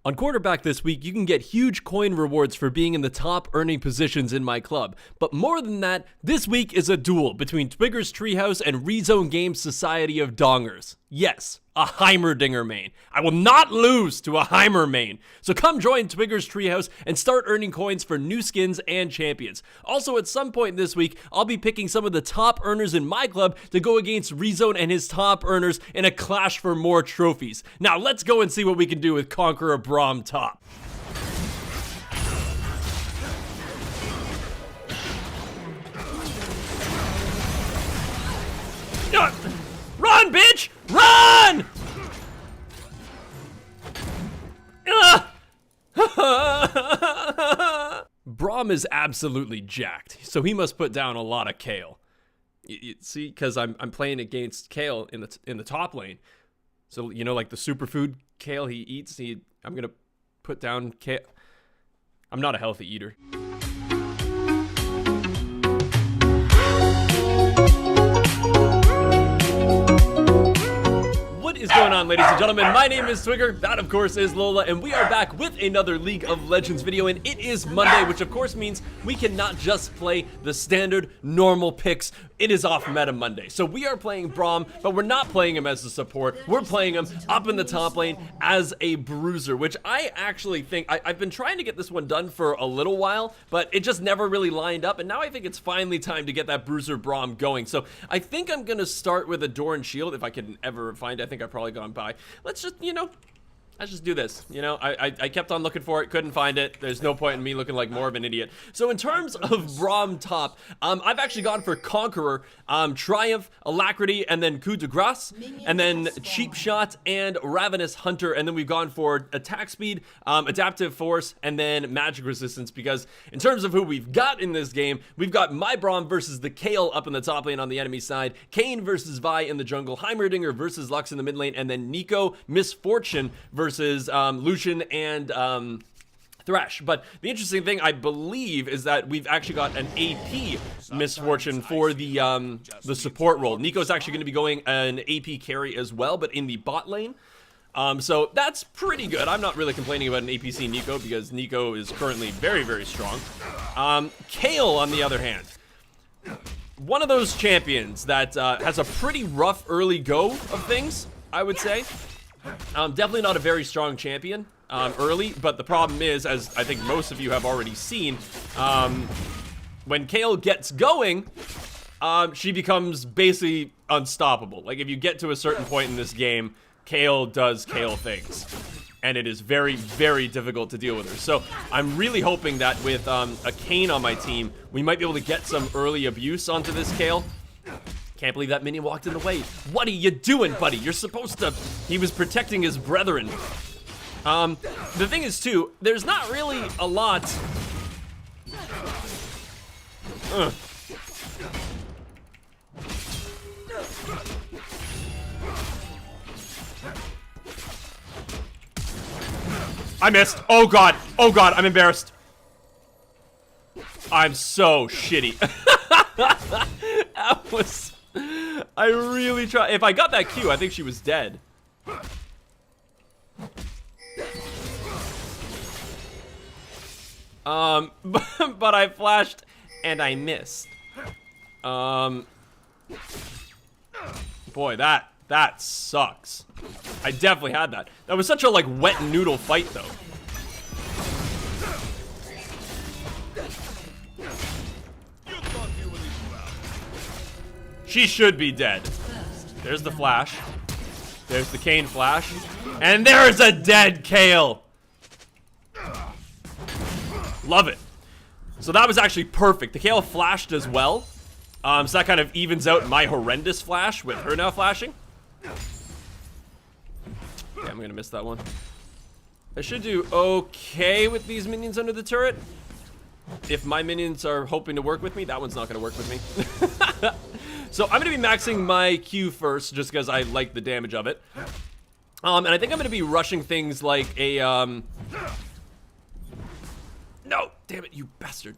On quarterback this week, you can get huge coin rewards for being in the top earning positions in my club. But more than that, this week is a duel between Twigger's Treehouse and Rezone Games Society of Dongers. Yes, a Heimerdinger main. I will not lose to a Heimer main. So come join Twigger's Treehouse and start earning coins for new skins and champions. Also, at some point this week, I'll be picking some of the top earners in my club to go against Rezone and his top earners in a clash for more trophies. Now, let's go and see what we can do with Conqueror Braum top. Run, bitch! Run! Braum is absolutely jacked, so he must put down a lot of kale. You see, because I'm playing against kale in the top lane. So, you know, like the superfood kale he eats, I'm gonna put down kale. I'm not a healthy eater. What is going on, ladies and gentlemen? My name is Twigger, that of course is Lola, and we are back with another League of Legends video, and it is Monday, which of course means we cannot just play the standard normal picks. It is off meta Monday. So we are playing Braum, but we're not playing him as a support. We're playing him up in the top lane as a bruiser, which I actually think, I've been trying to get this one done for a little while, but it just never really lined up, and now I think it's finally time to get that bruiser Braum going. So I think I'm gonna start with a Doran Shield, if I can ever find it. I think I've probably gone by. Let's just, let's just do this. I kept on looking for it, couldn't find it. There's no point in me looking like more of an idiot. So in terms of Braum top, I've actually gone for Conqueror, Triumph, Alacrity, and then Coup de Grace, and then Cheap Shot and Ravenous Hunter, and then we've gone for Attack Speed, Adaptive Force, and then Magic Resistance, because in terms of who we've got in this game, we've got my Braum versus the Kale up in the top lane on the enemy side, Kayn versus Vi in the jungle, Heimerdinger versus Lux in the mid lane, and then Nico, Misfortune versus Lucian and Thresh. But the interesting thing, I believe, is that we've actually got an AP Misfortune for the support role. Nico's actually going to be going an AP carry as well, but in the bot lane. So that's pretty good. I'm not really complaining about an APC Nico because Nico is currently very, very strong. Kale, on the other hand, one of those champions that has a pretty rough early go of things, I would say. Definitely not a very strong champion early, but the problem is, as I think most of you have already seen, when Kale gets going, she becomes basically unstoppable. Like, if you get to a certain point in this game, Kale does Kale things, and it is very, very difficult to deal with her. So I'm really hoping that with a Kayn on my team, we might be able to get some early abuse onto this Kale. Can't believe that minion walked in the way. What are you doing, buddy? You're supposed to... He was protecting his brethren. The thing is, too, there's not really a lot... I missed. Oh, God. Oh, God. I'm embarrassed. I'm so shitty. That was... I really tried. If I got that Q, I think she was dead. But I flashed and I missed. Boy, that sucks. I definitely had that. That was such a like wet noodle fight though. She should be dead. There's the flash. There's the Kayn flash. And there's a dead Kale. Love it. So that was actually perfect. The Kale flashed as well. So that kind of evens out my horrendous flash with her now flashing. Yeah, I'm gonna miss that one. I should do okay with these minions under the turret. If my minions are hoping to work with me, that one's not gonna work with me. So I'm gonna be maxing my Q first, just because I like the damage of it. And I think I'm gonna be rushing things like a, No, damn it, you bastard.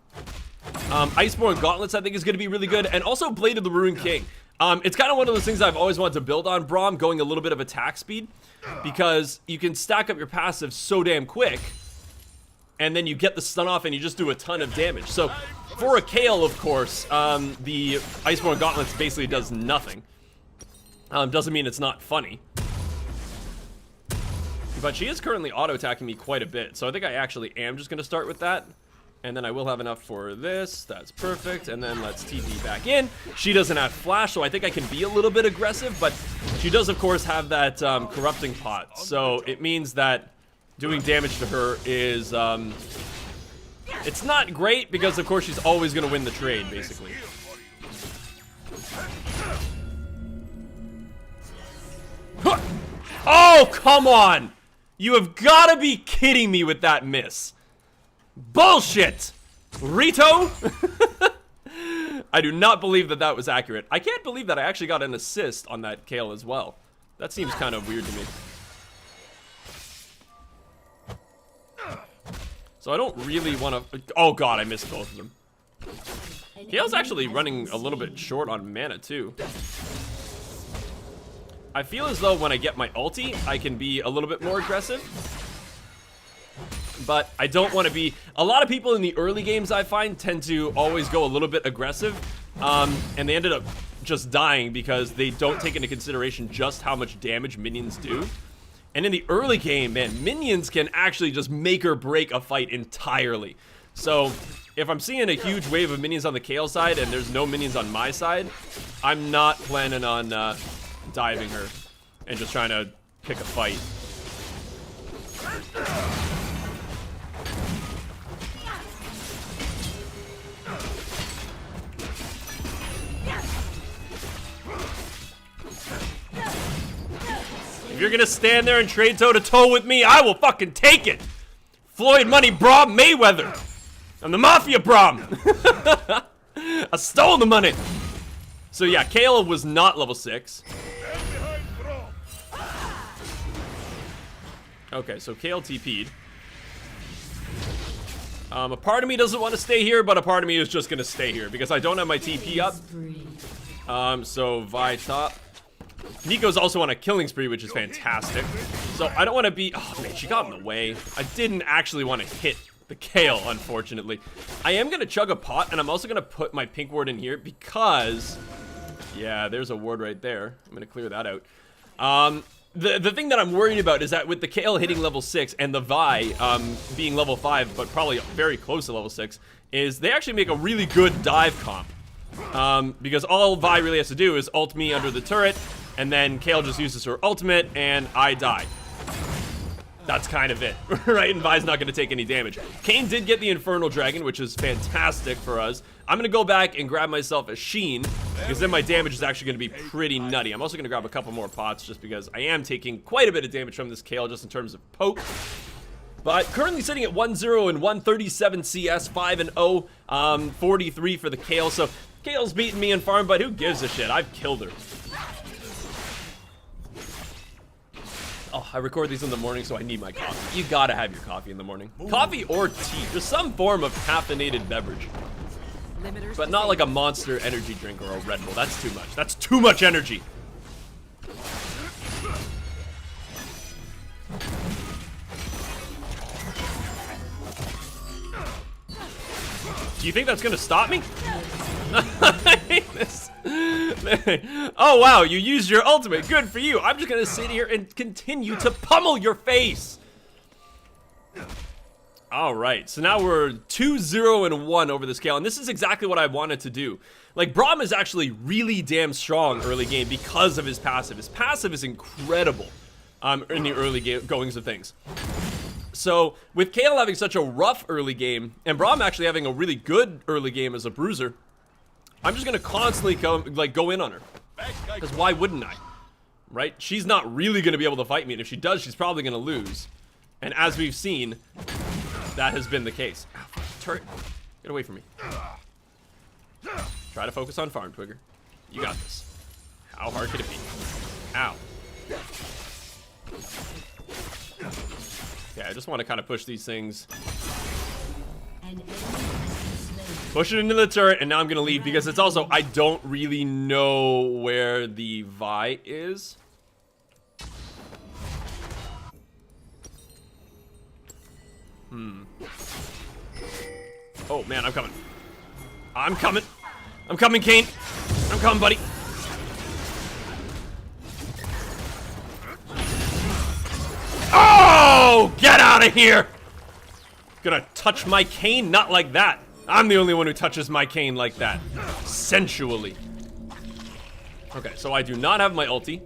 Iceborne Gauntlets, I think, is gonna be really good, and also Blade of the Ruined King. It's kind of one of those things I've always wanted to build on Braum, going a little bit of attack speed, because you can stack up your passive so damn quick, and then you get the stun off and you just do a ton of damage. So for a Kayle, of course, the Iceborne Gauntlets basically does nothing. Doesn't mean it's not funny. But she is currently auto-attacking me quite a bit, so I think I actually am just going to start with that. And then I will have enough for this. That's perfect. And then let's TP back in. She doesn't have flash, so I think I can be a little bit aggressive, but she does, of course, have that corrupting pot. So it means that doing damage to her is... it's not great because, of course, she's always going to win the trade, basically. Oh, come on! You have got to be kidding me with that miss. Bullshit! Rito? I do not believe that that was accurate. I can't believe that I actually got an assist on that Kayle as well. That seems kind of weird to me. So I don't really want to... Oh god, I missed both of them. Kayle's actually running a little bit short on mana too. I feel as though when I get my ulti, I can be a little bit more aggressive. But I don't want to be... A lot of people in the early games, I find, tend to always go a little bit aggressive. And they ended up just dying because they don't take into consideration just how much damage minions do. And in the early game, man, minions can actually just make or break a fight entirely. So if I'm seeing a huge wave of minions on the Kayle side and there's no minions on my side, I'm not planning on diving her and just trying to pick a fight. If you're gonna stand there and trade toe-to-toe with me, I will fucking take it. Floyd Money Braum Mayweather. I'm the Mafia Braum. I stole the money. So yeah, Kayle was not level 6. Okay, so Kayle TP'd. A part of me doesn't want to stay here, but a part of me is just gonna stay here because I don't have my TP up. So Vi top. Nico's also on a killing spree, which is fantastic. So I don't want to be... Oh, man, she got in the way. I didn't actually want to hit the Kayle, unfortunately. I am going to chug a pot, and I'm also going to put my pink ward in here because... Yeah, there's a ward right there. I'm going to clear that out. The thing that I'm worried about is that with the Kayle hitting level 6 and the Vi being level 5, but probably very close to level 6, is they actually make a really good dive comp. Because all Vi really has to do is ult me under the turret, and then Kayle just uses her ultimate, and I die. That's kind of it, right? And Vi's not going to take any damage. Kayn did get the Infernal Dragon, which is fantastic for us. I'm going to go back and grab myself a Sheen, because then my damage is actually going to be pretty nutty. I'm also going to grab a couple more pots, just because I am taking quite a bit of damage from this Kayle, just in terms of poke. But currently sitting at 1-0 and 137 CS, 5-0, 43 for the Kayle. So Kayle's beating me in farm, but who gives a shit? I've killed her. Oh, I record these in the morning, so I need my coffee. You gotta have your coffee in the morning. Coffee or tea, just some form of caffeinated beverage. But not like a Monster energy drink or a Red Bull. That's too much. That's too much energy. Do you think that's gonna stop me? I hate this. Oh wow, you used your ultimate. Good for you. I'm just gonna sit here and continue to pummel your face. Alright, so now we're 2-0 and 1 over the Kayle, and this is exactly what I wanted to do. Like, Braum is actually really damn strong early game because of his passive. His passive is incredible in the early goings of things. So, with Kayle having such a rough early game, and Braum actually having a really good early game as a bruiser, I'm just gonna constantly go in on her. Because why wouldn't I? Right? She's not really gonna be able to fight me, and if she does, she's probably gonna lose. And as we've seen, that has been the case. Ow, turret. Get away from me. Try to focus on farm, Twigger. You got this. How hard could it be? Ow. Okay, I just want to kind of push these things. Push it into the turret, and now I'm gonna leave because it's also, I don't really know where the Vi is. Oh man, I'm coming. I'm coming. I'm coming, Kane. I'm coming, buddy. Oh, get out of here. Gonna touch my cane? Not like that. I'm the only one who touches my cane like that. Sensually. Okay, so I do not have my ulti.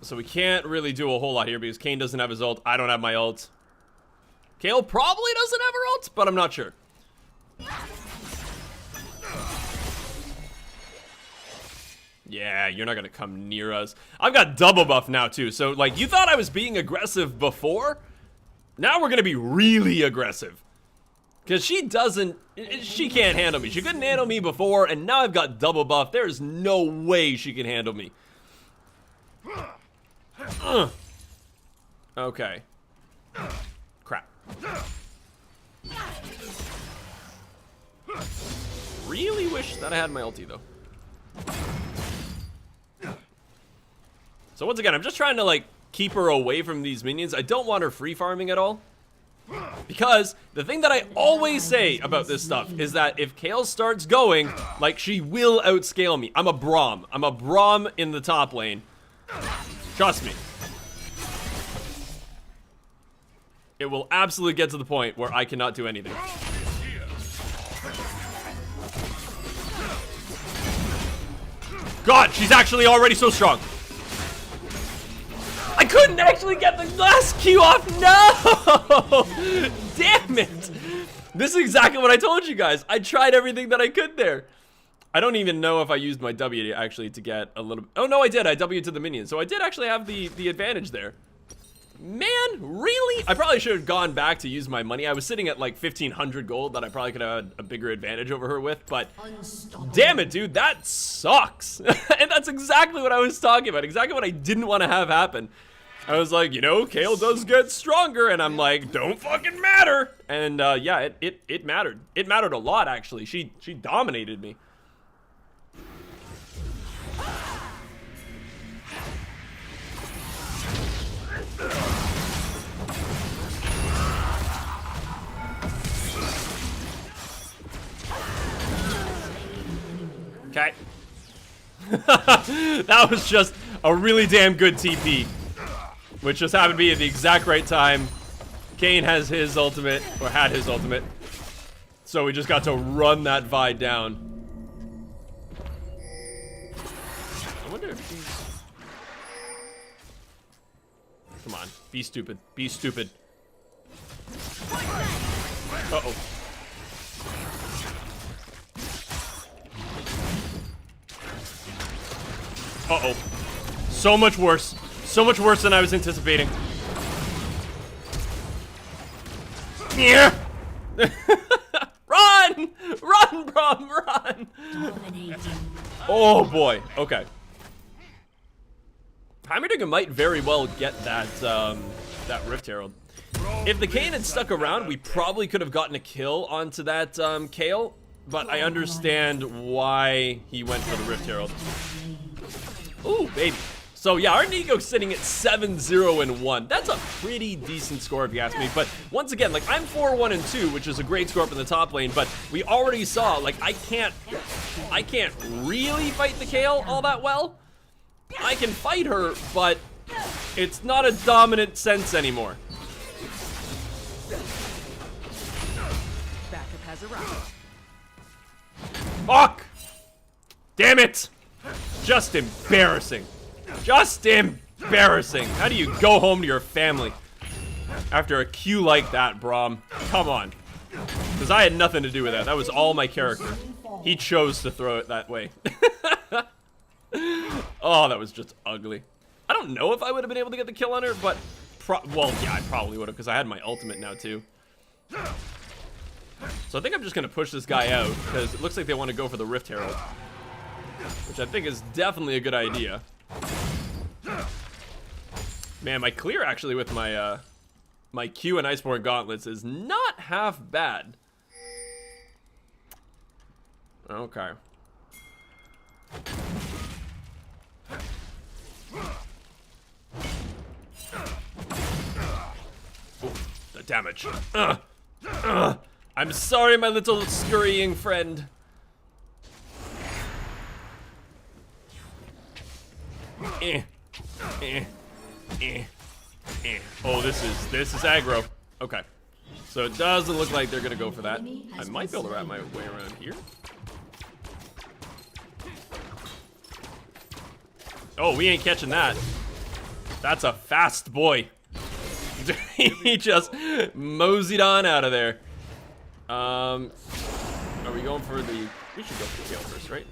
So we can't really do a whole lot here because Kane doesn't have his ult. I don't have my ult. Kayle probably doesn't have her ult, but I'm not sure. Yeah, you're not gonna come near us. I've got double buff now too, so like you thought I was being aggressive before? Now we're gonna be really aggressive. Cause she can't handle me. She couldn't handle me before, and now I've got double buff. There's no way she can handle me. Okay. Crap. Really wish that I had my ulti though. So once again, I'm just trying to like keep her away from these minions. I don't want her free farming at all. Because the thing that I always say about this stuff is that if Kayle starts going, like she will outscale me. I'm a Braum. I'm a Braum in the top lane. Trust me. It will absolutely get to the point where I cannot do anything. God, she's actually already so strong. I couldn't actually get the last Q off. No! Damn it. This is exactly what I told you guys. I tried everything that I could there. I don't even know if I used my W actually to get a little... Oh, no, I did. I W to the minion. So I did actually have the advantage there. Man, really? I probably should have gone back to use my money. I was sitting at like 1,500 gold that I probably could have had a bigger advantage over her with, but damn it, dude, that sucks. And that's exactly what I was talking about, exactly what I didn't want to have happen. I was like, you know, Kayle does get stronger, and I'm like, don't fucking matter. And yeah, it mattered. It mattered a lot, actually. She dominated me. Okay. That was just a really damn good TP, which just happened to be at the exact right time. Kane has his ultimate, or had his ultimate, so we just got to run that Vi down. I wonder if she's... Come on, be stupid, be stupid. Uh-oh. Uh-oh. So much worse. So much worse than I was anticipating. Yeah. Run! Run, Braum, run! Oh boy. Okay. Heimerdinger might very well get that that Rift Herald. If the Kayn had stuck around, we probably could have gotten a kill onto that Kayle, but I understand why he went for the Rift Herald. Ooh, baby. So yeah, our Neeko's sitting at 7-0-1. That's a pretty decent score if you ask me. But once again, like I'm 4-1-2, which is a great score up in the top lane. But we already saw, like I can't really fight the Kayle all that well. I can fight her, but it's not a dominant sense anymore. Backup has arrived. Fuck! Damn it! Just embarrassing. Just embarrassing. How do you go home to your family after a Q like that, Braum? Come on. Because I had nothing to do with that. That was all my character. He chose to throw it that way. Oh, that was just ugly. I don't know if I would have been able to get the kill on her, but... well, yeah, I probably would have, because I had my ultimate now, too. So I think I'm just going to push this guy out, because it looks like they want to go for the Rift Herald. Which I think is definitely a good idea. Man, my clear actually with my my Q and Iceborne Gauntlets is not half bad. Okay. Ooh, the damage. I'm sorry, my little scurrying friend. Oh, this is aggro. Okay. So it doesn't look like they're gonna go for that. I might be able to wrap my way around here. Oh, we ain't catching that. That's a fast boy. He just moseyed on out of there. Are we going for the... We should go for the tail first, right?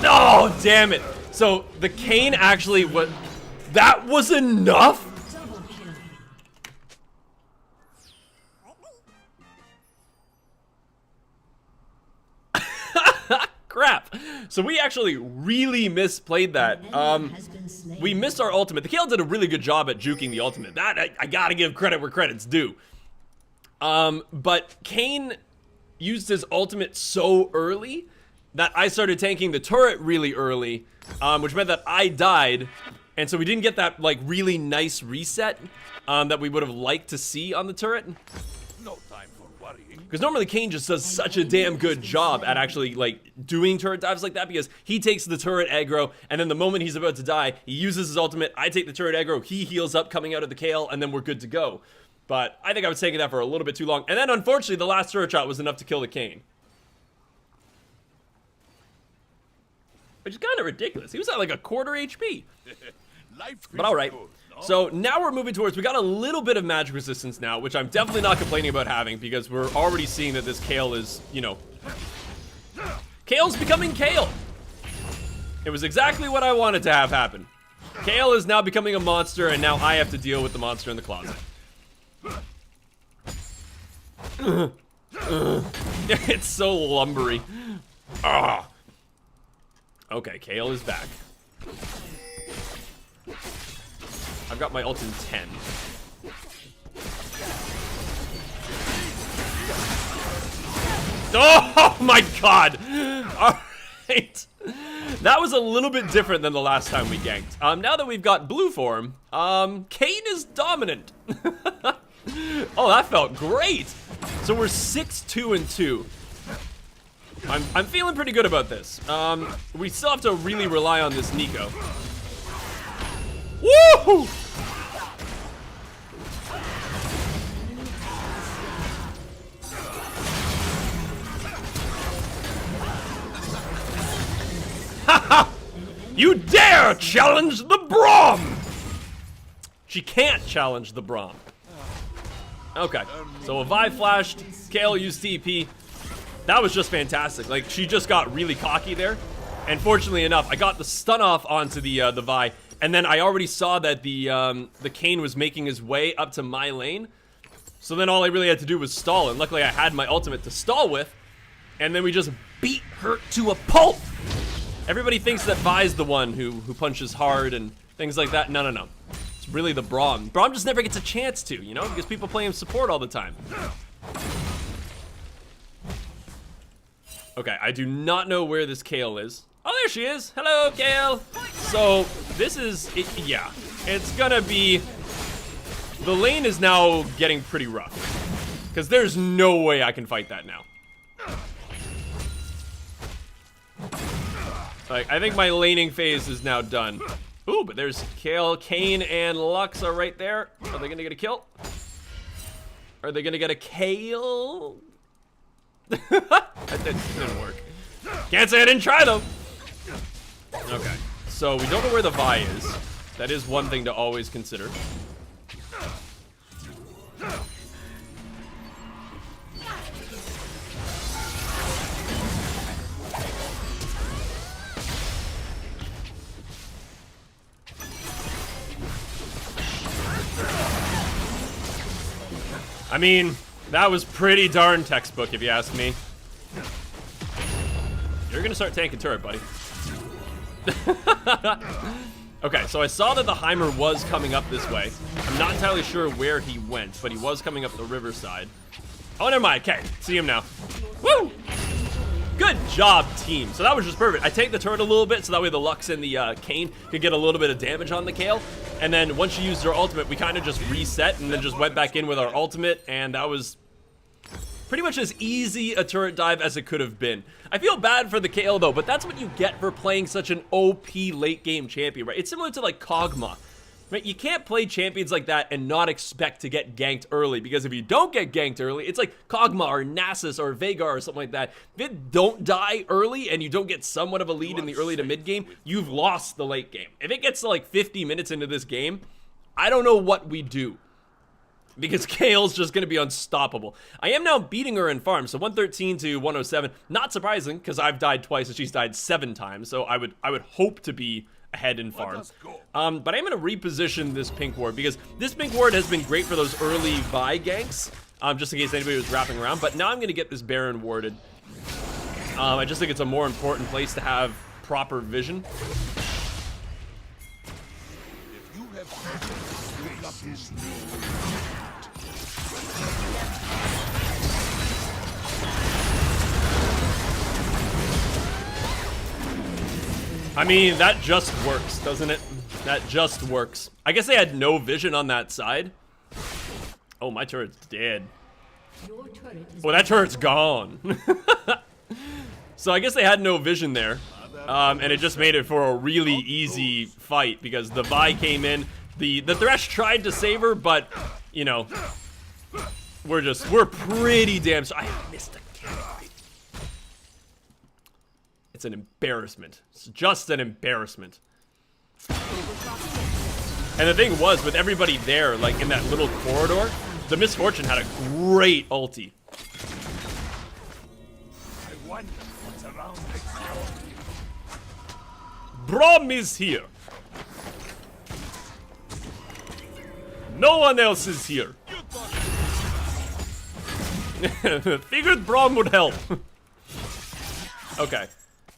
Oh, damn it. So the cane actually was... That was enough? Crap. So we actually really misplayed that. We missed our ultimate. The Kale did a really good job at juking the ultimate. That I gotta give credit where credit's due. But Kane used his ultimate so early that I started tanking the turret really early, which meant that I died, and so we didn't get that like really nice reset that we would have liked to see on the turret. No time for worrying. Because normally Kane just does such a damn good job at actually like doing turret dives like that, because he takes the turret aggro, and then the moment he's about to die, he uses his ultimate, I take the turret aggro, he heals up coming out of the Kale, and then we're good to go. But I think I was taking that for a little bit too long, and then unfortunately the last turret shot was enough to kill the Kane. Which is kind of ridiculous. He was at like a quarter HP. But alright. So now we're moving towards, we got a little bit of magic resistance now, which I'm definitely not complaining about having, because we're already seeing that this Kale is, you know, Kale's becoming Kale. It was exactly what I wanted to have happen. Kale is now becoming a monster, and now I have to deal with the monster in the closet. It's so lumbery. Ah. Okay, Kale is back. I've got my ult in 10. Oh my god! Alright. That was a little bit different than the last time we ganked. Now that we've got blue form, Kane is dominant. Oh, that felt great! So we're 6-2-2. I'm feeling pretty good about this. We still have to really rely on this Nico. Woo! You dare challenge the Braum! She can't challenge the Braum. Okay, so a Vi flashed, Kale used TP. That was just fantastic. Like, she just got really cocky there. And fortunately enough, I got the stun off onto the Vi, and then I already saw that the Kane was making his way up to my lane. So then all I really had to do was stall, and luckily I had my ultimate to stall with, and then we just beat her to a pulp. Everybody thinks that Vi's the one who punches hard and things like that. No, no, no. It's really the Braum. Braum just never gets a chance to, you know, because people play him support all the time. Okay, I do not know where this Kale is. Oh, there she is. Hello, Kale. So this is, yeah, it's gonna be, the lane is now getting pretty rough, because there's no way I can fight that now. Like, I think my laning phase is now done. Ooh, but there's Kale, Kane, and Lux are right there. Are they gonna get a kill? Are they gonna get a Kale? That didn't work. Can't say I didn't try though. Okay, so we don't know where the Vi is. That is one thing to always consider. I mean, that was pretty darn textbook, if you ask me. You're gonna start tanking turret, buddy. Okay, so I saw that the Heimer was coming up this way. I'm not entirely sure where he went, but he was coming up the riverside. Oh, never mind. Okay, see him now. Woo! Good job, team. So that was just perfect. I take the turret a little bit, so that way the Lux and the Kayn could get a little bit of damage on the Kayle. And then once you used your ultimate, we kind of just reset and then just went back in with our ultimate, and that was pretty much as easy a turret dive as it could have been. I feel bad for the Kayle though, but that's what you get for playing such an OP late game champion, right? It's similar to like Kog'Maw, right? You can't play champions like that and not expect to get ganked early, because if you don't get ganked early, it's like Kog'Maw or Nasus or Veigar or something like that. If it don't die early and you don't get somewhat of a lead in the early to mid game, you've lost the late game. If it gets to like 50 minutes into this game, I don't know what we do, because Kayle's just going to be unstoppable. I am now beating her in farm, so 113 to 107. Not surprising, because I've died twice and she's died 7 times, so I would hope to be ahead in farm. But I'm going to reposition this pink ward, because this pink ward has been great for those early Vi ganks, just in case anybody was wrapping around. But now I'm going to get this Baron warded. I just think it's a more important place to have proper vision. If you have pick up his I mean, that just works, doesn't it? That just works. I guess they had no vision on that side. Oh, my turret's dead. Oh, that turret's gone. So I guess they had no vision there. And it just made it for a really easy fight, because the Vi came in. The Thresh tried to save her, but, you know, we're pretty damn... I missed a kill. It's an embarrassment. It's just an embarrassment. And the thing was, with everybody there, like in that little corridor, the Misfortune had a great ulti. I wonder what's around the Braum is here. No one else is here. Figured Braum would help. Okay.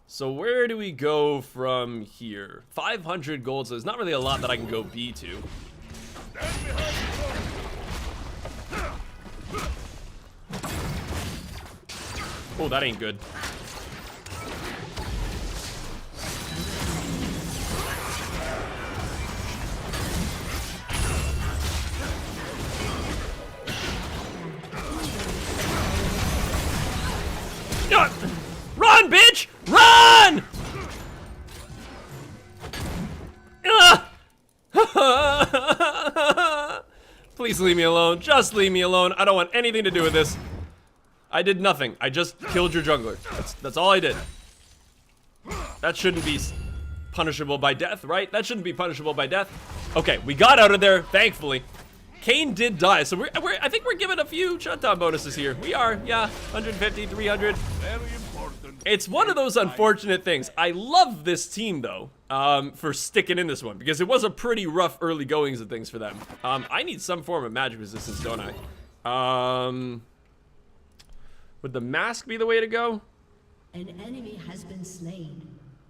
So where do we go from here? 500 gold, so there's not really a lot that I can go B to. Oh, that ain't good. Run, bitch! Run! Please leave me alone. Just leave me alone. I don't want anything to do with this. I did nothing. I just killed your jungler. That's all I did. That shouldn't be punishable by death, right? That shouldn't be punishable by death. Okay, we got out of there, thankfully. Kayn did die, so I think we're giving a few shutdown bonuses here. We are, yeah, 150, 300. very important. It's one of those unfortunate things. I love this team, though, for sticking in this one, because it was a pretty rough early goings of things for them. I need some form of magic resistance, don't I? Would the mask be the way to go? An enemy has been slain.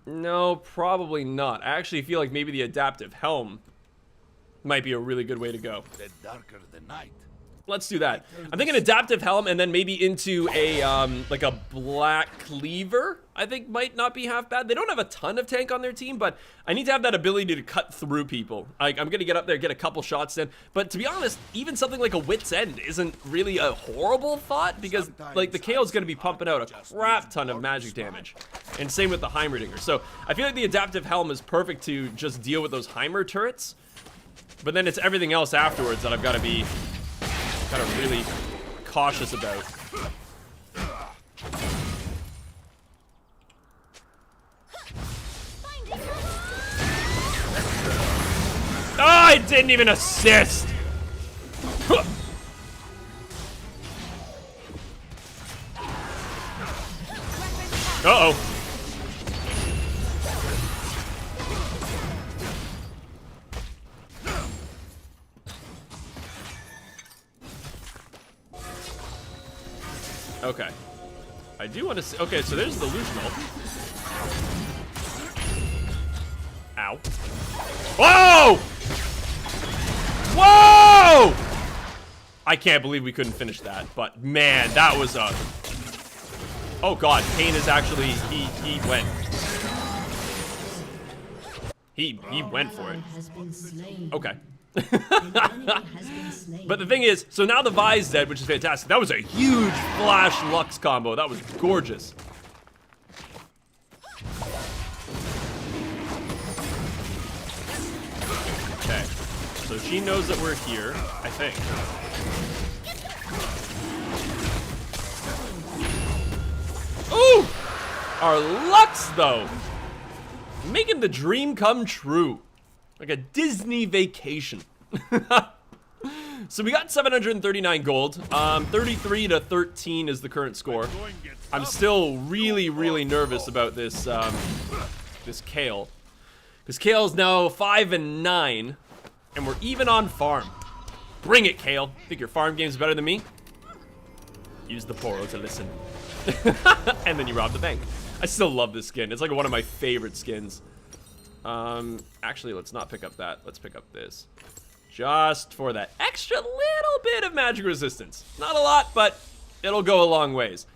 No, probably not. I actually feel like maybe the adaptive helm might be a really good way to go. The darker the night. Let's do that. I'm thinking adaptive helm and then maybe into a like a black cleaver. I think might not be half bad. They don't have a ton of tank on their team, but I need to have that ability to cut through people. I'm gonna get up there, get a couple shots in. But to be honest, even something like a Wit's End isn't really a horrible thought, because like the Kayle's gonna be pumping out a crap ton of magic damage, and same with the Heimerdinger. So I feel like the adaptive helm is perfect to just deal with those Heimer turrets. But then it's everything else afterwards that I've got to be kind of really cautious about. Oh, I didn't even assist. Uh-oh. Okay. I do want to see. Okay, so there's the delusional. Ow. Whoa! Whoa! I can't believe we couldn't finish that, but man, that was a... Oh god, Kane is actually, he went. He went for it. Okay. But the thing is, so now the Vi's dead, which is fantastic. That was a huge Flash Lux combo. That was gorgeous. Okay. So she knows that we're here, I think. Ooh! Our Lux, though. Making the dream come true. Like a Disney vacation. So we got 739 gold. 33 to 13 is the current score. I'm still really nervous about this this Kale. Because Kale's now 5 and 9, and we're even on farm. Bring it, Kale. Think your farm game's better than me? Use the Poro to listen. And then you rob the bank. I still love this skin. It's like one of my favorite skins. Actually, let's not pick up that. Let's pick up this. Just for that extra little bit of magic resistance. Not a lot, but it'll go a long ways.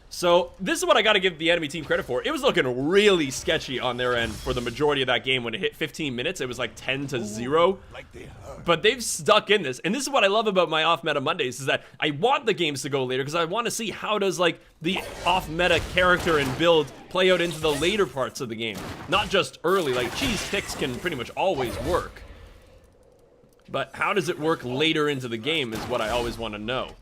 So this is what I got to give the enemy team credit for. It was looking really sketchy on their end for the majority of that game. When it hit 15 minutes, it was like 10-0. But they've stuck in this. And this is what I love about my off-meta Mondays, is that I want the games to go later because I want to see how does like the off-meta character and build play out into the later parts of the game. Not just early, like cheese ticks can pretty much always work. But how does it work later into the game is what I always want to know.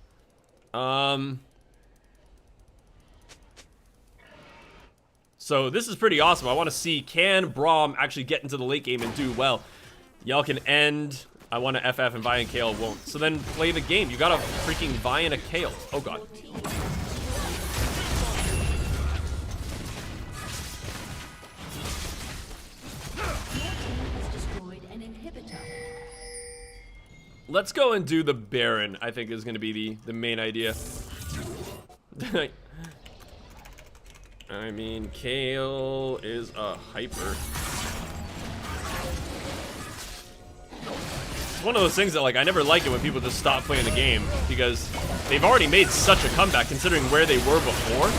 So this is pretty awesome. I want to see, can Braum actually get into the late game and do well? Y'all can end. I want to FF and Vi and Kale won't. So then play the game. You got a freaking Vi and a Kale. Oh god. Let's go and do the Baron, I think is going to be the main idea. I mean, Kale is a hyper. It's one of those things that, like, I never like it when people just stop playing the game because they've already made such a comeback considering where they were before.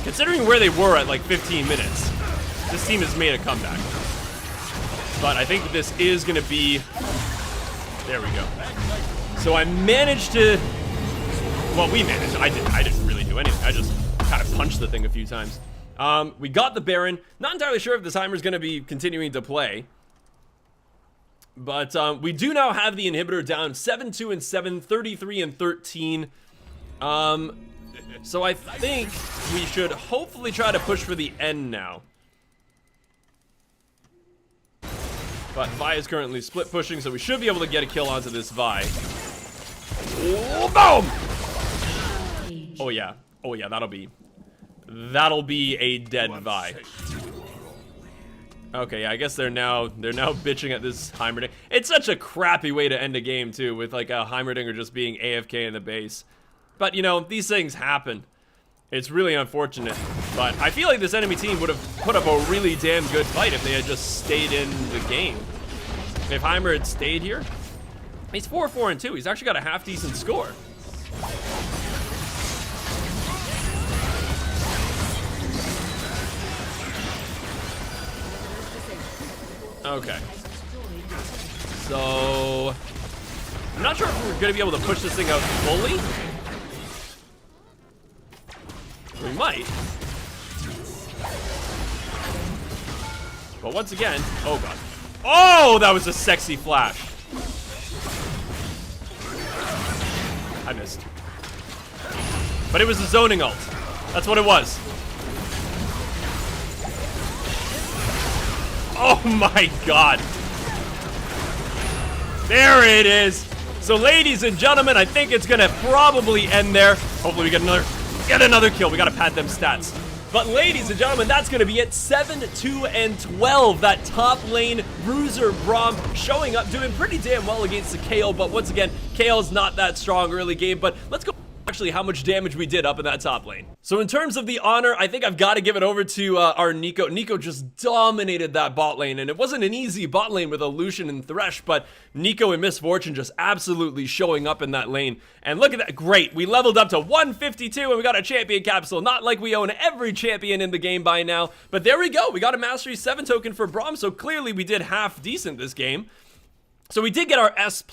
Considering where they were at, like, 15 minutes, this team has made a comeback. But I think this is going to be... There we go. So I managed to... Well, we managed. I didn't really do anything. I just kind of punched the thing a few times. We got the Baron. Not entirely sure if the timer's going to be continuing to play. But we do now have the inhibitor down 7-2 and 7, 33 and 13. So I think we should hopefully try to push for the end now. But Vi is currently split pushing, so we should be able to get a kill onto this Vi. Oh, boom! Oh yeah. Oh yeah, that'll be a dead Vi. Okay, yeah, I guess they're now bitching at this Heimerdinger. It's such a crappy way to end a game too, with like a Heimerdinger just being AFK in the base. But you know, these things happen. It's really unfortunate. But I feel like this enemy team would have put up a really damn good fight if they had just stayed in the game. If Heimer had stayed here, he's 4-4 and 2. He's actually got a half decent score. Okay. So I'm not sure if we're gonna be able to push this thing out fully. We might. But once again, oh god. Oh, that was a sexy flash. I missed. But it was a zoning ult. That's what it was. Oh my god. There it is. So ladies and gentlemen, I think it's gonna probably end there. Hopefully we get another kill. We gotta pad them stats. But ladies and gentlemen, that's gonna be it. 7-2 and 12. That top lane Bruiser Braum showing up, doing pretty damn well against the Kale. But once again, Kale's not that strong early game. But let's go. actually how much damage we did up in that top lane. So in terms of the honor, I think I've got to give it over to our Nico. Nico just dominated that bot lane, and it wasn't an easy bot lane with a Lucian and Thresh, but Nico and Miss Fortune just absolutely showing up in that lane. And look at that, great. We leveled up to 152 and we got a champion capsule. Not like we own every champion in the game by now, but there we go. We got a Mastery 7 token for Braum, so clearly we did half decent this game. So we did get our S+,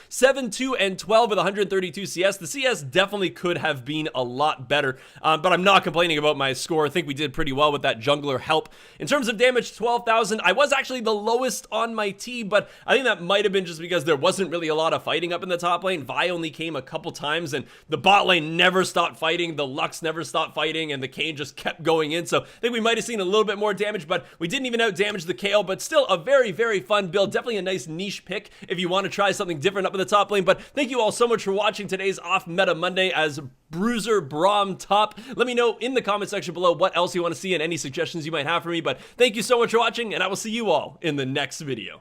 7, 2, and 12 with 132 CS. The CS definitely could have been a lot better, but I'm not complaining about my score. I think we did pretty well with that jungler help. In terms of damage, 12,000. I was actually the lowest on my team, but I think that might have been just because there wasn't really a lot of fighting up in the top lane. Vi only came a couple times, and the bot lane never stopped fighting. The Lux never stopped fighting, and the Kayn just kept going in. So I think we might have seen a little bit more damage, but we didn't even out damage the Kayle, but still a very, very fun build. Definitely a nice niche pick if you want to try something different up in the top lane. But thank you all so much for watching today's Off Meta Monday as BRUISER Braum top. Let me know in the comment section below what else you want to see and any suggestions you might have for me. But thank you so much for watching, and I will see you all in the next video.